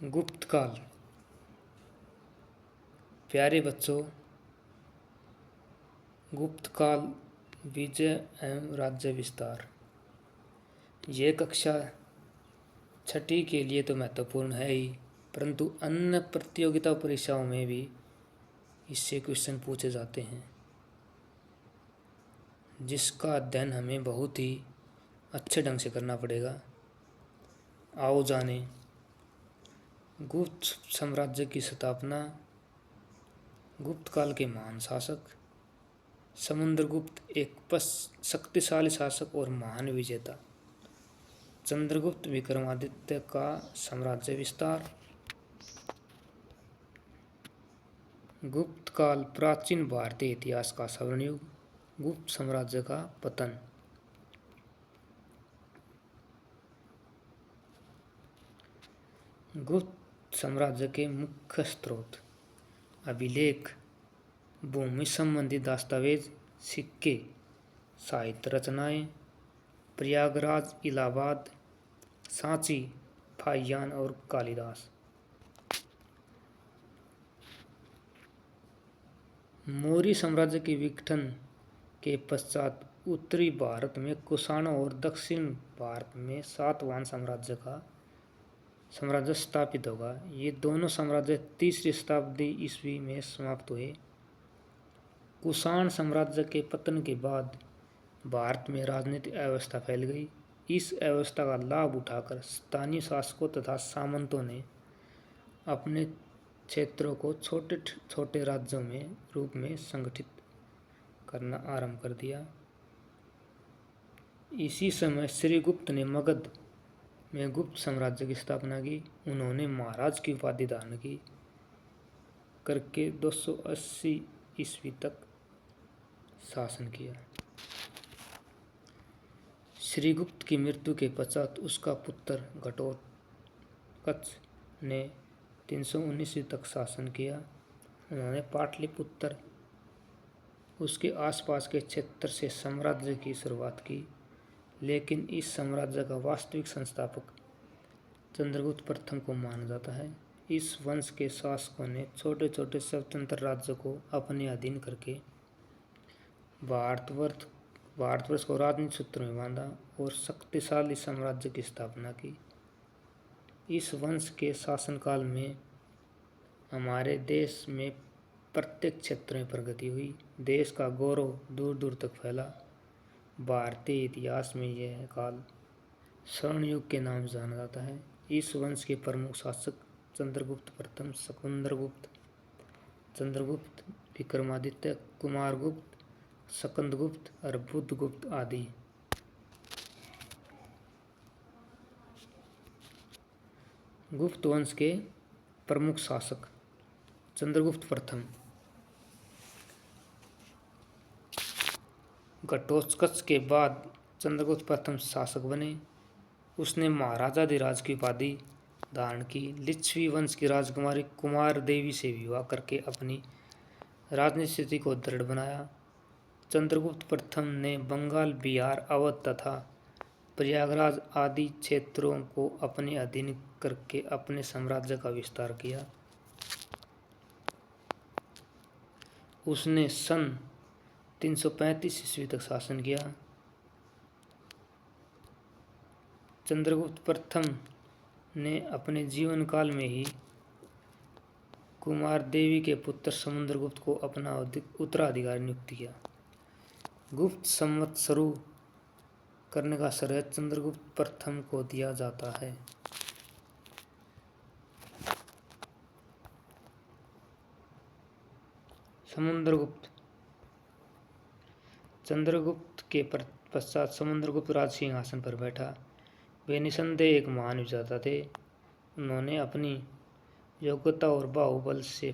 गुप्त काल। प्यारे बच्चों, गुप्त काल विजय एवं राज्य विस्तार ये कक्षा छठी के लिए तो महत्वपूर्ण है ही, परंतु अन्य प्रतियोगिता परीक्षाओं में भी इससे क्वेश्चन पूछे जाते हैं, जिसका अध्ययन हमें बहुत ही अच्छे ढंग से करना पड़ेगा। आओ जाने गुप्त साम्राज्य की स्थापना। गुप्त काल के महान शासक। समुद्रगुप्त एक शक्तिशाली शासक और महान विजेता। चंद्रगुप्त विक्रमादित्य का साम्राज्य विस्तार। गुप्त काल प्राचीन भारतीय इतिहास का स्वर्ण युग। गुप्त साम्राज्य का पतन। गुप्त साम्राज्य के मुख्य स्रोत: अभिलेख, भूमि संबंधी दस्तावेज, सिक्के, साहित्य रचनाएं, प्रयागराज, इलाहाबाद, सांची, फाहियान और कालिदास। मौर्य साम्राज्य के विघटन के पश्चात उत्तरी भारत में कुषाणों और दक्षिण भारत में सातवाहन साम्राज्य स्थापित होगा। ये दोनों साम्राज्य 3री शताब्दी ईस्वी में समाप्त हुए। कुषाण साम्राज्य के पतन के बाद भारत में राजनीतिक अव्यवस्था फैल गई। इस अव्यवस्था का लाभ उठाकर स्थानीय शासकों तथा सामंतों ने अपने क्षेत्रों को छोटे छोटे राज्यों में रूप में संगठित करना आरंभ कर दिया। इसी समय श्रीगुप्त ने मगध में गुप्त साम्राज्य की स्थापना की। उन्होंने महाराज की उपाधि धारण की करके 280 ईस्वी तक शासन किया। श्रीगुप्त की मृत्यु के पश्चात उसका पुत्र घटोत्कच ने 319 तक शासन किया। उन्होंने पाटलिपुत्र उसके आसपास के क्षेत्र से साम्राज्य की शुरुआत की, लेकिन इस साम्राज्य का वास्तविक संस्थापक चंद्रगुप्त प्रथम को माना जाता है। इस वंश के शासकों ने छोटे छोटे स्वतंत्र राज्यों को अपने अधीन करके भारतवर्ष को राजनीतिक सूत्र में बांधा और शक्तिशाली साम्राज्य की स्थापना की। इस वंश के शासनकाल में हमारे देश में प्रत्येक क्षेत्र में प्रगति हुई। देश का गौरव दूर दूर तक फैला। भारतीय इतिहास में यह काल स्वर्ण युग के नाम से जाना जाता है। इस वंश के प्रमुख शासक चंद्रगुप्त प्रथम, समुद्रगुप्त, चंद्रगुप्त, विक्रमादित्य, कुमारगुप्त, स्कंदगुप्त और बुद्धगुप्त आदि। गुप्त वंश के प्रमुख शासक: चंद्रगुप्त प्रथम घटोत्कच के बाद चंद्रगुप्त प्रथम शासक बने। उसने महाराजाधिराज की उपाधि धारण की। लिच्छवी वंश की राजकुमारी कुमार देवी से विवाह करके अपनी राजनीतिक स्थिति को दृढ़ बनाया। चंद्रगुप्त प्रथम ने बंगाल, बिहार, अवध तथा प्रयागराज आदि क्षेत्रों को अपने अधीन करके अपने साम्राज्य का विस्तार किया। उसने सन 335 ईस्वी तक शासन किया। चंद्रगुप्त प्रथम ने अपने जीवन काल में ही कुमार देवी के पुत्र समुद्रगुप्त को अपना उत्तराधिकारी नियुक्त किया। गुप्त संवत शुरू करने का श्रेय चंद्रगुप्त प्रथम को दिया जाता है। समुद्रगुप्त। चंद्रगुप्त के पश्चात समुद्रगुप्त राज सिंहासन पर बैठा। वे निसंदेह एक महान विजेता थे। उन्होंने अपनी योग्यता और बाहुबल से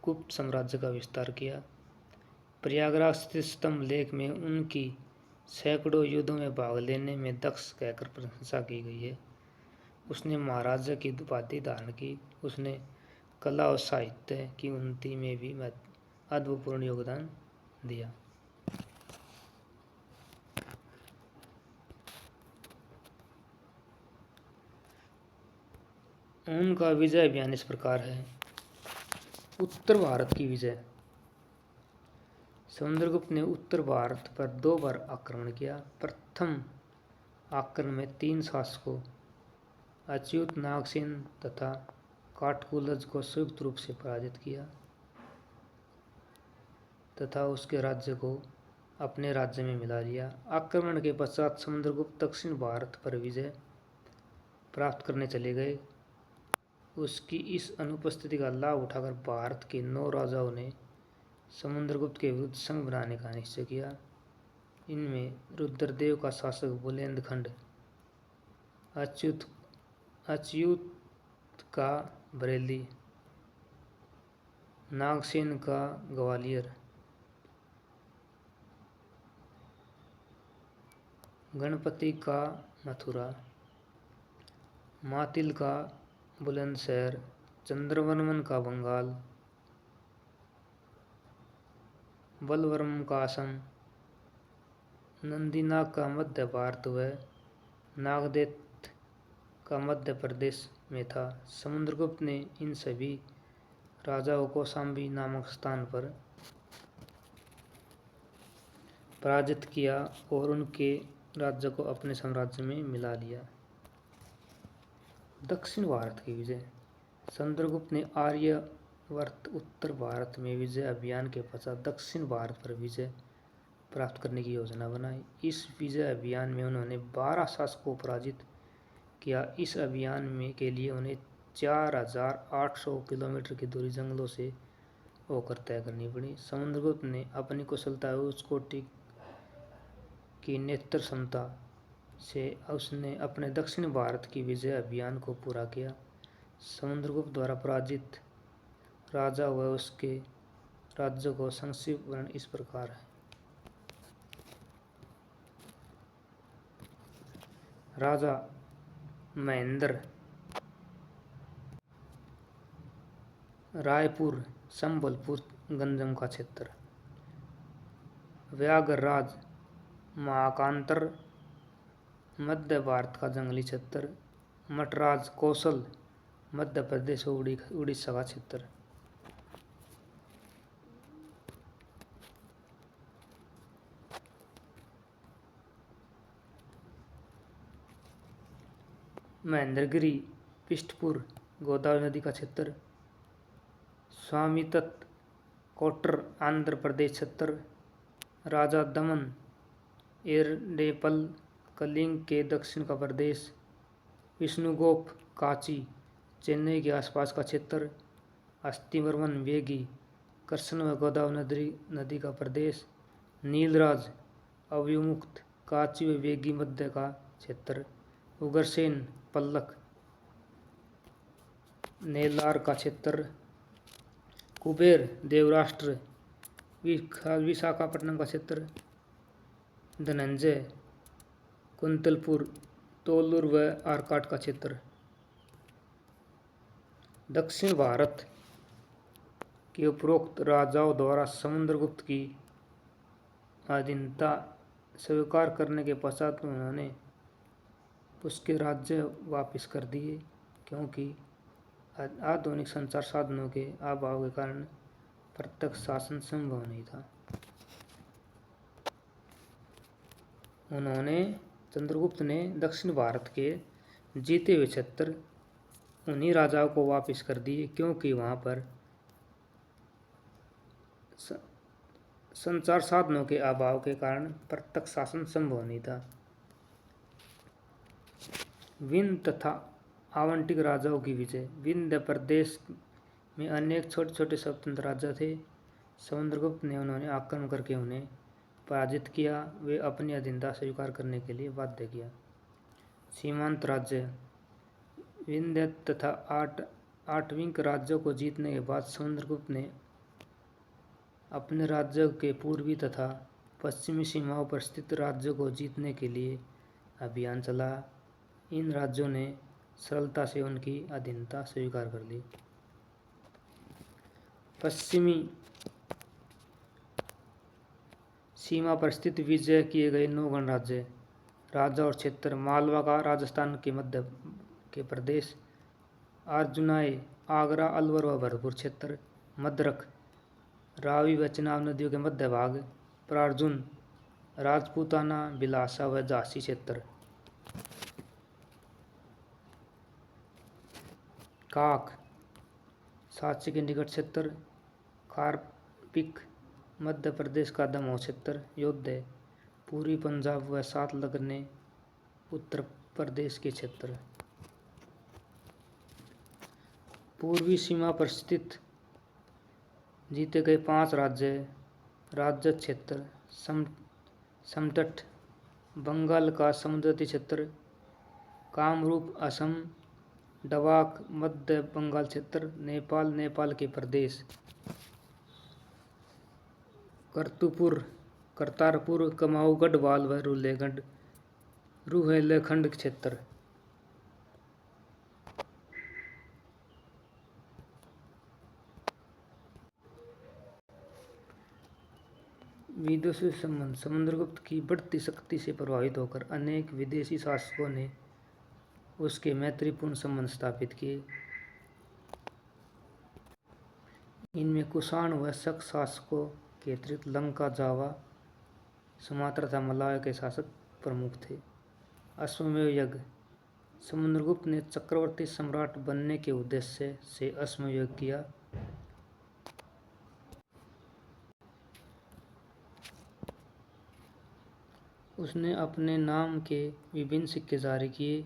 गुप्त साम्राज्य का विस्तार किया। प्रयागराज स्थित स्तंभ लेख में उनकी सैकड़ों युद्धों में भाग लेने में दक्ष कहकर प्रशंसा की गई है। उसने महाराजा की उपाधि धारण की। उसने कला और साहित्य की उन्नति में भी अद्भुतपूर्ण योगदान दिया। उनका विजय अभियान इस प्रकार है। उत्तर भारत की विजय। समुद्रगुप्त ने उत्तर भारत पर 2 बार आक्रमण किया। प्रथम आक्रमण में 3 शासकों अच्युत, नागसेन तथा काटकुलज को संयुक्त रूप से पराजित किया तथा उसके राज्य को अपने राज्य में मिला लिया। आक्रमण के पश्चात समुद्रगुप्त दक्षिण भारत पर विजय प्राप्त करने चले गए। उसकी इस अनुपस्थिति का लाभ उठाकर भारत के 9 राजाओं ने समुद्रगुप्त के विरुद्ध संघ बनाने का निश्चय किया। इनमें रुद्रदेव का शासक बुंदेलखंड, अच्युत का बरेली, नागसेन का ग्वालियर, गणपति का मथुरा, मातिल का बुलंदशहर, चंद्रवर्मन का बंगाल, बलवर्मन का असम, नंदीनाग का मध्य भारत व नागदेत का मध्य प्रदेश में था। समुद्रगुप्त ने इन सभी राजाओं को शाम्बी नामक स्थान पर पराजित किया और उनके राज्य को अपने साम्राज्य में मिला लिया। दक्षिण भारत की विजय। समुद्रगुप्त ने आर्यावर्त उत्तर भारत में विजय अभियान के पश्चात दक्षिण भारत पर विजय प्राप्त करने की योजना बनाई। इस विजय अभियान में उन्होंने 12 शासकों को पराजित किया। इस अभियान में के लिए उन्हें 4800 किलोमीटर की दूरी जंगलों से होकर तय करनी पड़ी। समुद्रगुप्त ने अपनी कुशलता और उच्च कोटि की नेत्र क्षमता से उसने अपने दक्षिण भारत की विजय अभियान को पूरा किया। समुद्रगुप्त द्वारा पराजित राजा व उसके राज्य को संक्षिप्त वर्णन इस प्रकार है। राजा महेंद्र रायपुर, संबलपुर, गंजम का क्षेत्र। व्याघ्रराज महाकांतर मध्य भारत का जंगली क्षेत्र। मटराज कौशल मध्य प्रदेश और उड़ीसा का क्षेत्र। महेंद्रगिरी पिष्टपुर गोदावरी नदी का क्षेत्र। स्वामीतत कोट्टर आंध्र प्रदेश क्षेत्र। राजा दमन एरडेपल कलिंग के दक्षिण का प्रदेश। विष्णुगोप काची चेन्नई के आसपास का क्षेत्र। अस्तिवर्मन वेगी कृष्ण व गोदावरी नदी का प्रदेश। नीलराज अवयुमुक्त काची व वेगी मध्य का क्षेत्र। उग्रसेन पल्लक नेलार का क्षेत्र। कुबेर देवराष्ट्र विशाखापट्टनम का क्षेत्र। धनंजय कुंतलपुर तोलूर व आरकाट का क्षेत्र। दक्षिण भारत के उपरोक्त राजाओं द्वारा समुद्रगुप्त की अधीनता स्वीकार करने के पश्चात उन्होंने उसके राज्य वापस कर दिए, क्योंकि आधुनिक संचार साधनों के अभाव के कारण प्रत्यक्ष शासन संभव नहीं था। चंद्रगुप्त ने दक्षिण भारत के जीते हुए क्षेत्र उन्हीं राजाओं को वापस कर दिए, क्योंकि वहां पर संचार साधनों के अभाव के कारण प्रत्यक्ष शासन संभव नहीं था। विंध्य तथा आवंटिक राजाओं की विजय। विंध्य प्रदेश में अनेक छोटे छोटे स्वतंत्र राज्य थे। समुद्रगुप्त ने उन्होंने आक्रमण करके उन्हें पराजित किया। वे अपनी अधीनता स्वीकार करने के लिए बाध्य किया। सीमांत राज्य। विंध्य तथा आठविंक राज्यों को जीतने के बाद समुद्रगुप्त ने अपने राज्य के पूर्वी तथा पश्चिमी सीमाओं पर स्थित राज्यों को जीतने के लिए अभियान चला। इन राज्यों ने सरलता से उनकी अधीनता स्वीकार कर ली। पश्चिमी सीमा पर स्थित विजय किए गए 9 गणराज्य राजा और क्षेत्र। मालवा का राजस्थान के मध्य के प्रदेश। अर्जुनाई, आगरा, अलवर व भरतपुर क्षेत्र। मद्रक, रावी व चिनाब नदियों के मध्य भाग। प्रार्जुन, राजपूताना, बिलासा व झांसी क्षेत्र। काक, सांची के निकट क्षेत्र। कार्पिक, मध्य प्रदेश का दमोह क्षेत्र। योद्ध, पूर्वी पंजाब व साथ लगने उत्तर प्रदेश के क्षेत्र। पूर्वी सीमा पर स्थित जीते गए 5 राज्य। राज्य क्षेत्र, समतट, बंगाल का समुद्री क्षेत्र। कामरूप, असम। डबाक, मध्य बंगाल क्षेत्र। नेपाल, नेपाल के प्रदेश। करतारपुर, कमाऊ, गढ़वाल व रुहेलखंड क्षेत्र। विदेशी संबंध। समुद्रगुप्त की बढ़ती शक्ति से प्रभावित होकर अनेक विदेशी शासकों ने उसके मैत्रीपूर्ण संबंध स्थापित किए। इनमें कुषाण व शक शासकों के अतिरिक्त लंका, जावा, सुमात्रा तथा मलाया के शासक प्रमुख थे। अश्वमेध यज्ञ। समुद्रगुप्त ने चक्रवर्ती सम्राट बनने के उद्देश्य से अश्वमेध यज्ञ किया। उसने अपने नाम के विभिन्न सिक्के जारी किए।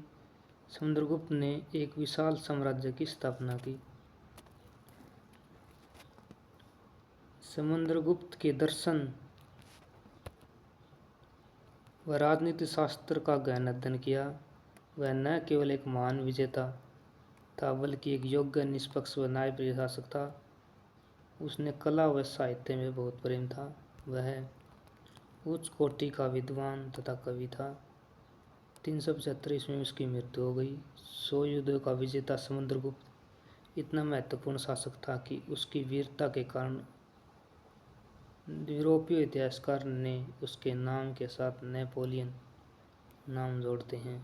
समुद्रगुप्त ने एक विशाल साम्राज्य की स्थापना की। समुद्रगुप्त के दर्शन व राजनीति शास्त्र का गहन अध्ययन किया। वह न केवल एक महान विजेता था बल्कि एक योग्य, निष्पक्ष व न्यायप्रिय शासक था। उसने कला व साहित्य में बहुत प्रेम था। वह उच्च कोटि का विद्वान तथा कवि था। 375 ईस्वी में उसकी मृत्यु हो गई। 100 युद्धों का विजेता समुद्रगुप्त इतना महत्वपूर्ण शासक था कि उसकी वीरता के कारण यूरोपीय इतिहासकार ने उसके नाम के साथ नेपोलियन नाम जोड़ते हैं।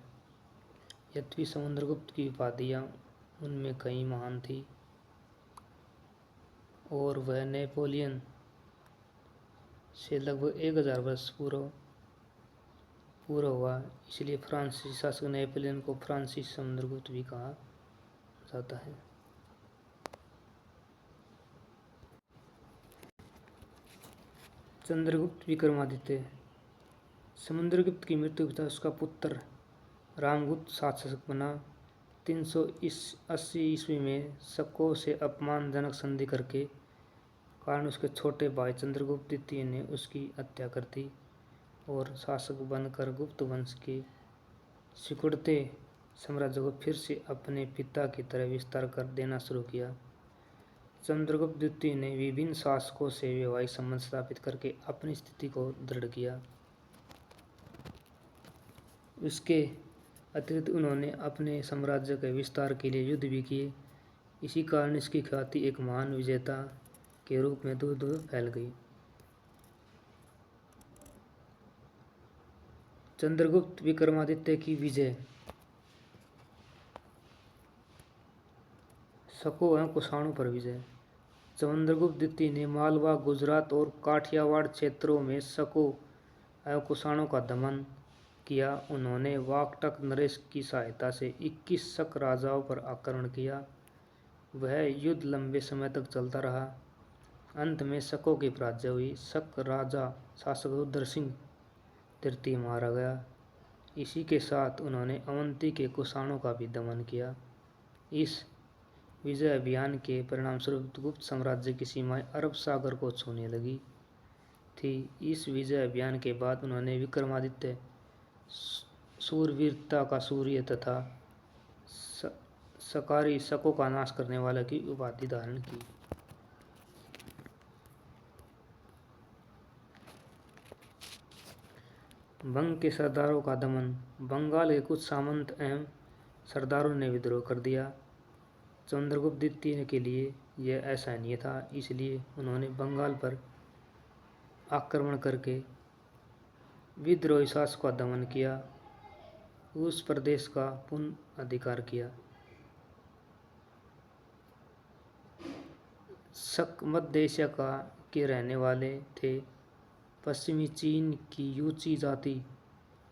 यद्यपि समुद्रगुप्त की उपाधियां उनमें कई महान थी और वह नेपोलियन से लगभग 1000 वर्ष पूर्व हुआ, इसलिए फ्रांसीसी शासक नेपोलियन को फ्रांसीसी समुद्रगुप्त भी कहा जाता है। चंद्रगुप्त विक्रमादित्य। समुद्रगुप्त की मृत्यु के पश्चात उसका पुत्र रामगुप्त शासक बना। 380 ईस्वी में शकों से अपमानजनक संधि करके कारण उसके छोटे भाई चंद्रगुप्त द्वितीय ने उसकी हत्या कर दी और शासक बनकर गुप्त वंश के सिकुड़ते साम्राज्य को फिर से अपने पिता की तरह विस्तार कर देना शुरू किया। चंद्रगुप्त द्वितीय ने विभिन्न शासकों से वैवाहिक संबंध स्थापित करके अपनी स्थिति को दृढ़ किया। इसके अतिरिक्त उन्होंने अपने साम्राज्य के विस्तार के लिए युद्ध भी किए। इसी कारण इसकी ख्याति एक महान विजेता के रूप में दूर दूर फैल गई। चंद्रगुप्त विक्रमादित्य की विजय। शकों एवं कुषाणों पर विजय। चंद्रगुप्त द्वितीय ने मालवा, गुजरात और काठियावाड़ क्षेत्रों में शकों एवं कुषाणों का दमन किया। उन्होंने वाकटक नरेश की सहायता से 21 शक राजाओं पर आक्रमण किया। वह युद्ध लंबे समय तक चलता रहा। अंत में शकों की पराजय हुई। शक राजा शासक रुद्र सिंह तृतीय मारा गया। इसी के साथ उन्होंने अवंती के कुषाणों का भी दमन किया। इस विजय अभियान के परिणामस्वरूप गुप्त साम्राज्य की सीमाएं अरब सागर को छूने लगी थी। इस विजय अभियान के बाद उन्होंने विक्रमादित्य शूरवीरता का सूर्य तथा शकारी शकों का नाश करने वाला की उपाधि धारण की। बंग के सरदारों का दमन। बंगाल के कुछ सामंत एवं सरदारों ने विद्रोह कर दिया। चंद्रगुप्त द्वितीय के लिए यह असहनीय था, इसलिए उन्होंने बंगाल पर आक्रमण करके विद्रोही शासकों का दमन किया, उस प्रदेश का पुनः अधिकार किया। शक मध्य एशिया के रहने वाले थे। पश्चिमी चीन की यूची जाति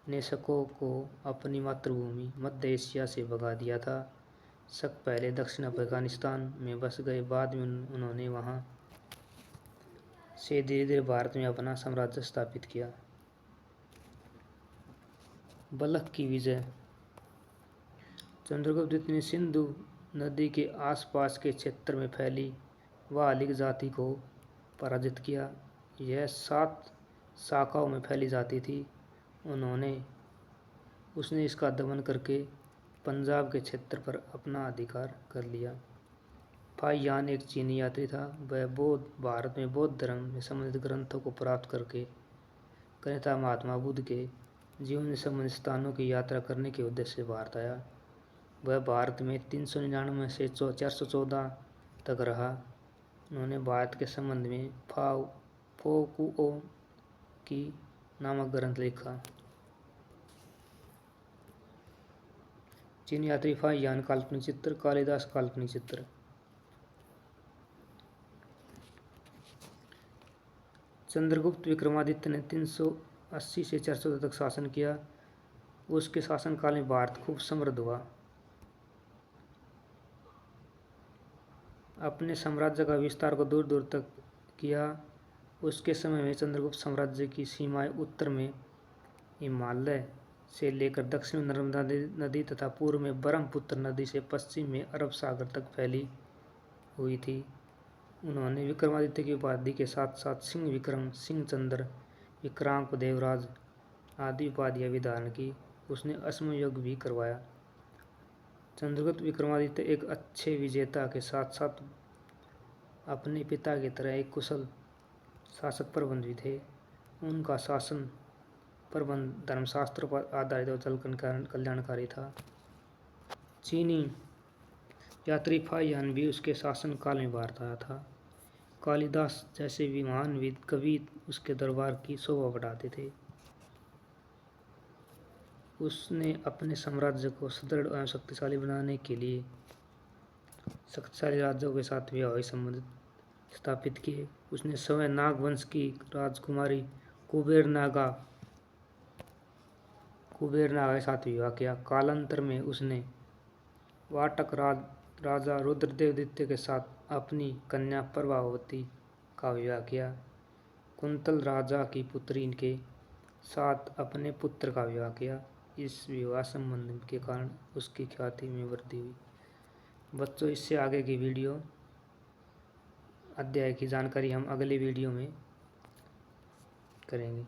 ने शकों को अपनी मातृभूमि मध्य एशिया से भगा दिया था। शक पहले दक्षिण अफगानिस्तान में बस गए, बाद में उन्होंने वहां से धीरे धीरे भारत में अपना साम्राज्य स्थापित किया। बलख की विजय। चंद्रगुप्त द्वितीय ने सिंधु नदी के आसपास के क्षेत्र में फैली वालिक जाति को पराजित किया। यह 7 शाखाओं में फैली जाती थी। उसने इसका दमन करके पंजाब के क्षेत्र पर अपना अधिकार कर लिया। फाहियान एक चीनी यात्री था। वह भारत में बौद्ध धर्म में संबंधित ग्रंथों को प्राप्त करके तथा महात्मा बुद्ध के जीवन से संबंधित स्थानों की यात्रा करने के उद्देश्य से भारत आया। वह भारत में 399 से 414 तक रहा। उन्होंने भारत के संबंध में फोकुओ की नामक ग्रंथ लिखा। चीनी यात्री फाहियान काल्पनिक चित्र, कालिदास काल्पनिक चित्र। चंद्रगुप्त विक्रमादित्य ने 380 से 414 तक शासन किया। उसके शासनकाल में भारत खूब समृद्ध हुआ। अपने साम्राज्य का विस्तार को दूर दूर तक किया। उसके समय में चंद्रगुप्त साम्राज्य की सीमाएं उत्तर में हिमालय से लेकर दक्षिण में नर्मदा नदी तथा पूर्व में ब्रह्मपुत्र नदी से पश्चिम में अरब सागर तक फैली हुई थी। उन्होंने विक्रमादित्य की उपाधि के साथ साथ सिंह विक्रम, सिंह चंद्र, विक्रांक, देवराज आदि उपाधियां भी धारण की। उसने अश्वयुग भी करवाया। चंद्रगुप्त विक्रमादित्य एक अच्छे विजेता के साथ साथ अपने पिता की तरह एक कुशल शासक प्रबंध भी थे। उनका शासन प्रबंध धर्मशास्त्र पर आधारित और जल कल्याणकारी था। चीनी यात्री फाहियान भी उसके शासन काल में भारत आया था। कालिदास जैसे भी महान कवि उसके दरबार की शोभा बढ़ाते थे। उसने अपने साम्राज्य को सुदृढ़ एवं शक्तिशाली बनाने के लिए शक्तिशाली राज्यों के साथ वैवाहिक संबंध स्थापित किए। उसने स्वयं नाग वंश की राजकुमारी कुबेरनागा के साथ विवाह किया। कालांतर में उसने वाटक राजा रुद्रदेव द्वितीय के साथ अपनी कन्या प्रभावती का विवाह किया। कुंतल राजा की पुत्री के साथ अपने पुत्र का विवाह किया। इस विवाह संबंध के कारण उसकी ख्याति में वृद्धि हुई। बच्चों, इससे आगे की वीडियो अध्याय की जानकारी हम अगले वीडियो में करेंगे।